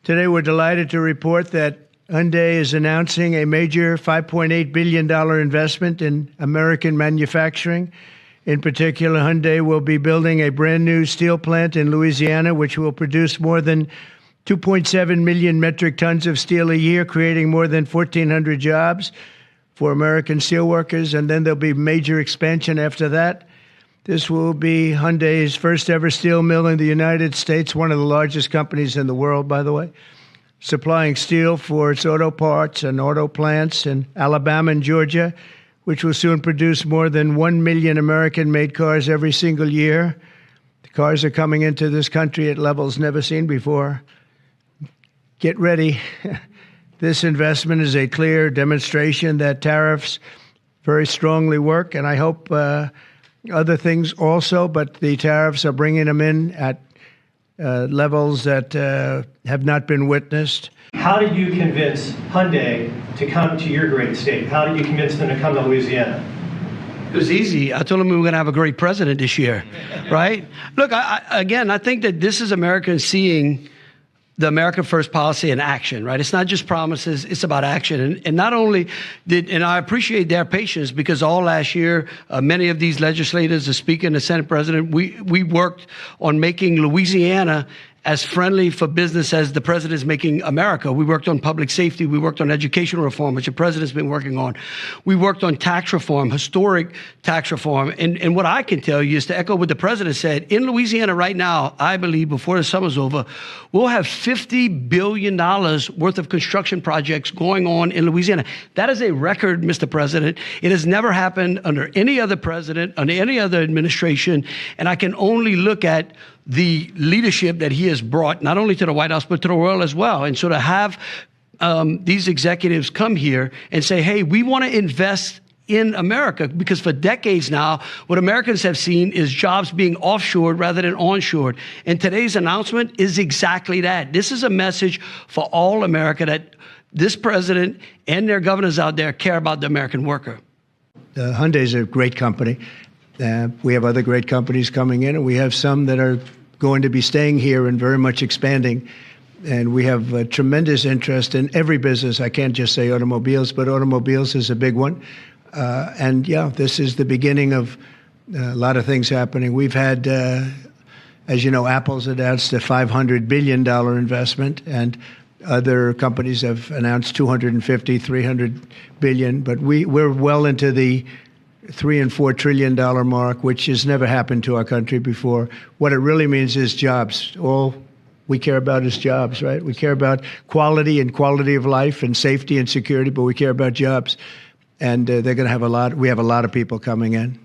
Today, we're delighted to report that Hyundai is announcing a major $5.8 billion investment in American manufacturing. In particular, Hyundai will be building a brand new steel plant in Louisiana, which will produce more than 2.7 million metric tons of steel a year, creating more than 1,400 jobs for American steelworkers. And then there'll be major expansion after that. This will be Hyundai's first ever steel mill in the United States, one of the largest companies in the world, by the way, supplying steel for its auto parts and auto plants in Alabama and Georgia, which will soon produce more than 1 million American-made cars every single year. The cars are coming into this country at levels never seen before. Get ready. This investment is a clear demonstration that tariffs very strongly work, and I hope other things also, but the tariffs are bringing them in at levels that have not been witnessed. How did you convince Hyundai to come to your great state? How did you convince them to come to Louisiana? It was easy. I told them we were going to have a great president this year, right? Look, I think that this is Americans seeing the America First policy in action, right? It's not just promises, it's about action. And not only and I appreciate their patience, because all last year, many of these legislators, the Speaker and the Senate President, we worked on making Louisiana as friendly for business as the president is making America. We worked on public safety. We worked on education reform, which the president's been working on. We worked on tax reform, historic tax reform. And what I can tell you is to echo what the president said, in Louisiana right now, I believe before the summer's over, we'll have $50 billion worth of construction projects going on in Louisiana. That is a record, Mr. President. It has never happened under any other president, under any other administration. And I can only look at the leadership that he has brought, not only to the White House, but to the world as well. And so to have these executives come here and say, hey, we want to invest in America, because for decades now, what Americans have seen is jobs being offshored rather than onshored. And today's announcement is exactly that. This is a message for all America that this president and their governors out there care about the American worker. Hyundai is a great company. We have other great companies coming in, and we have some that are going to be staying here and very much expanding. And we have tremendous interest in every business. I can't just say automobiles, but automobiles is a big one. And yeah, this is the beginning of a lot of things happening. We've had, as you know, Apple's announced a $500 billion investment, and other companies have announced $250, $300 billion. But we're well into the $3 and $4 trillion mark, which has never happened to our country before. What it really means is jobs. All we care about is jobs, right? We care about quality and quality of life and safety and security, but we care about jobs. And they're going to have we have a lot of people coming in.